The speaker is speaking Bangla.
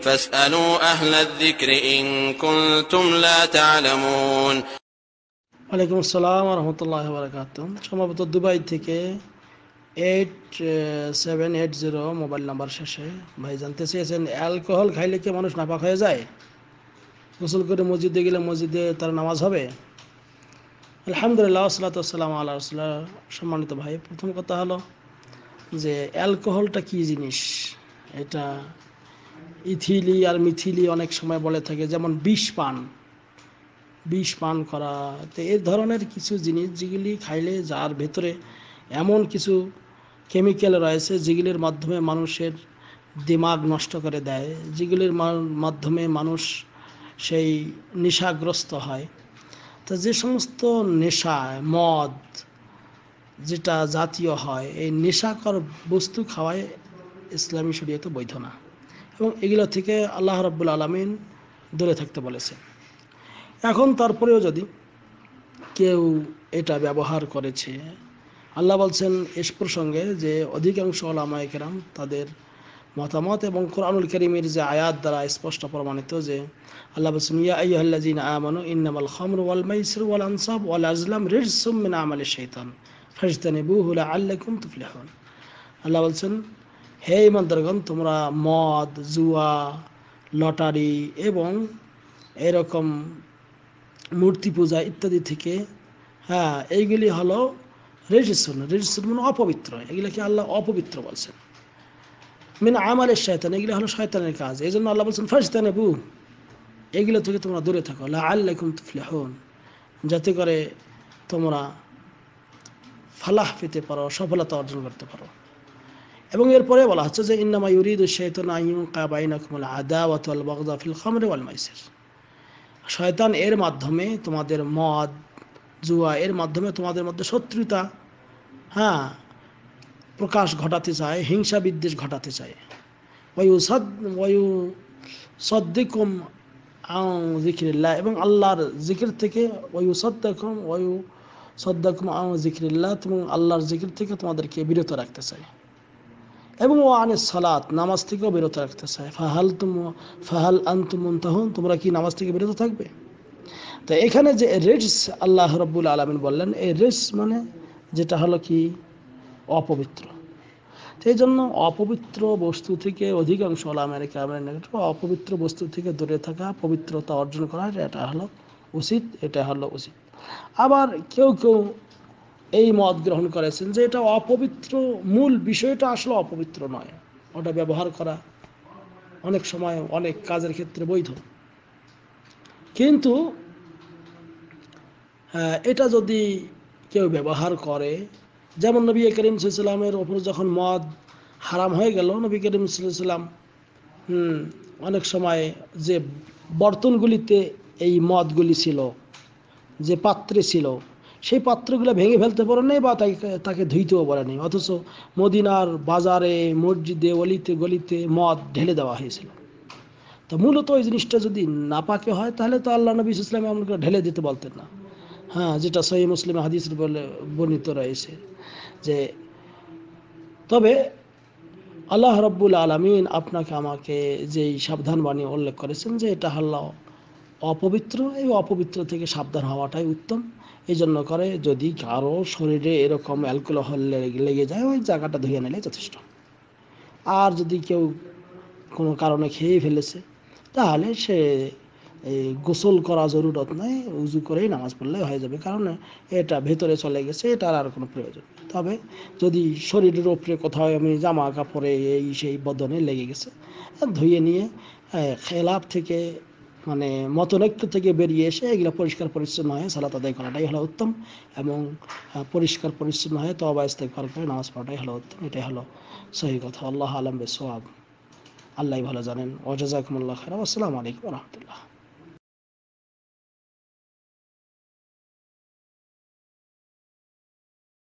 فاسألوا أهل الذكر إن كنتم لا تعلمون. ওয়ালাইকুম আসসালাম ওয়া রাহমাতুল্লাহি ওয়া বারাকাতুহু। সম্ভবত দুবাই থেকে 8780 মোবাইল নাম্বার শেষে ভাই জানতে চেয়েছেন, অ্যালকোহল খাইলে কি মানুষ নাপাক হয়ে যায়? গোসল করে মসজিদে গেলে মসজিদে তার নামাজ হবে? আলহামদুলিল্লাহ, ওয়াসসালাতু ওয়াসসালামু আলা রাসূলিল্লাহ। সম্মানিত ভাই, প্রথম কথা হলো যে অ্যালকোহলটা কি জিনিস। এটা ইথিলি আর মিথিলি অনেক সময় বলে থাকে, যেমন বিষ পান করা। তো এই ধরনের কিছু জিনিস যেগুলি খাইলে যার ভেতরে এমন কিছু কেমিক্যাল রয়েছে যেগুলির মাধ্যমে মানুষের দিমাগ নষ্ট করে দেয়, যেগুলির মাধ্যমে মানুষ সেই নেশাগ্রস্ত হয়। তো যে সমস্ত নেশা, মদ যেটা জাতীয় হয়, এই নেশাকর বস্তু খাওয়ায় ইসলামী শরীয়তে বৈধ না, এবং এগুলো থেকে আল্লাহ রাব্বুল আলামিন দূরে থাকতে বলেছেন। এখন তারপরেও যদি কেউ এটা ব্যবহার করেছে, আল্লাহ বলছেন এস প্রসঙ্গে যে অধিকাংশ ওলামায়ে কেরাম তাদের মতামত এবং কোরআনুল কারীমের যে আয়াত দ্বারা স্পষ্ট প্রমাণিত যে আল্লাহ বলছেন, ইয়া আইয়ুহাল্লাযীনা আমানু ইন্নামাল খামরু ওয়াল মাইসিরু ওয়াল আনসাব ওয়াল আজলাম রিজসুম মিন আমালিশ শাইতান ফাজতানিবুহু লাআল্লাকুম তুফলিহুন। আল্লাহ বলছেন, হে ঈমানদারগণ, তোমরা মদ, জুয়া, লটারি এবং এরকম মূর্তি পূজা ইত্যাদি থেকে, এইগুলি হলো রিজসুন মানে অপবিত্র। এগুলিকে আল্লাহ অপবিত্র বলছেন। মিন আমালিশ শাইতান, এগুলি হলো শয়তানের কাজ। এই জন্য আল্লাহ বলছেন ফাজতানিবু, এগুলো থেকে তোমরা দূরে থাকো, লাআল্লাকুম তুফলিহুন, যাতে করে তোমরা ফালাহ পেতে পারো, সফলতা অর্জন করতে পারো। এবং এরপরে বলা হচ্ছে যে ইন্নামা ইউরিদু শাইতানু আন ইউকিআ বাইনাকুমুল আদাওয়াতা ওয়াল বাগদা ফিল খামরি ওয়াল মাইসির। শয়তান এর মাধ্যমে তোমাদের মদ, জুয়া এর মাধ্যমে তোমাদের মধ্যে শত্রুতা প্রকাশ ঘটাতে চায়, হিংসা বিদ্বেষ ঘটাতে চায়। ওয়ায়ুসাদ্দিকুম আন যিকরিল্লাহ, এবং আল্লাহর জিকির থেকে ওয়ায়ুসাদ্দিকুম আন যিকরিল্লাহ, এবং আল্লাহর জিকির থেকে তোমাদেরকে বিরত রাখতে চায়। এবং ও আনিস সালাত, নামাজ থেকেও বিরত রাখতে চায়। ফাহাল আনতুম মুনতাহুন, তোমরা কি নামাজ থেকে বিরত থাকবে? তো এখানে যে রিজস আল্লাহ রাব্বুল আলামিন বললেন, এই রিজস মানে যেটা হলো কি অপবিত্র। সেই জন্য অপবিত্র বস্তু থেকে অধিকাংশ ওলামায়ে কেরামের নিকট অপবিত্র বস্তু থেকে দূরে থাকা, পবিত্রতা অর্জন করা, এটা হলো উচিত। আবার কেউ এই মত গ্রহণ করেছেন যে এটা অপবিত্র, মূল বিষয়টা আসলে অপবিত্র নয়, ওটা ব্যবহার করা অনেক সময় অনেক কাজের ক্ষেত্রে বৈধ। কিন্তু এটা যদি কেউ ব্যবহার করে, যেমন নবী করিম সাল্লাল্লাহু আলাইহি ওয়াসাল্লামের ওপর যখন মদ হারাম হয়ে গেল, নবী করিম সাল্লাল্লাহু আলাইহি ওয়াসাল্লাম অনেক সময় যে বর্তনগুলিতে এই মদগুলি ছিল, যে পাত্রে ছিল, সেই পাত্রগুলো ভেঙে ফেলতে পারে নাই বা তাকে ধুইতেও পারে নাই, অথচ মদিনার বাজারে, মসজিদে, অলিতে গলিতে মদ ঢেলে দেওয়া হয়েছিল। তো মূলত ওই জিনিসটা যদি নাপাকে হয়, তাহলে তো আল্লাহ নবী সাল্লাল্লাহু আলাইহি ওয়াসাল্লাম আমাকে ঢেলে দিতে বলতেন না। যেটা সহিহ মুসলিমে হাদিসের বলে বর্ণিত রয়েছে যে, তবে আল্লাহ রাব্বুল আলামিন আপনাকে আমাকে যেই সাবধান বাণী উল্লেখ করেছেন যে এটা হলো অপবিত্র, এই অপবিত্র থেকে সাবধান হওয়াটাই উত্তম। এই জন্য করে যদি কারো শরীরে এরকম অ্যালকোহল লেগে যায়, ওই জায়গাটা ধুয়ে নিলে যথেষ্ট। আর যদি কেউ কোনো কারণে খেয়ে ফেলেছে, তাহলে সে এই গোসল করা জরুরত নাই, উজু করেই নামাজ পড়লে হয়ে যাবে, কারণ এটা ভেতরে চলে গেছে, এটার আর কোনো প্রয়োজন। তবে যদি শরীরের ওপরে কোথাও আমি জামা কাপড়ে এই সেই বদনে লেগে গেছে, ধুয়ে নিয়ে খেলাফ থেকে মানে মতনৈক্য থেকে বেরিয়ে এসে এগুলো পরিষ্কার পরিচ্ছন্ন হয়ে সালাত আদায় করাটাই হলো উত্তম, এবং পরিষ্কার পরিচ্ছন্ন হয়ে তওবা ইস্তেগফার করে নামাজ পড়াটাই হলো উত্তম। এটাই হলো সহি কথা। আল্লাহ আলম বিসওয়াব। আল্লাহ ভালো জানেন। ওয়া জাযাকুমুল্লাহু খাইরান। আসসালামু আলাইকুম ওয়া রাহমাতুল্লাহ।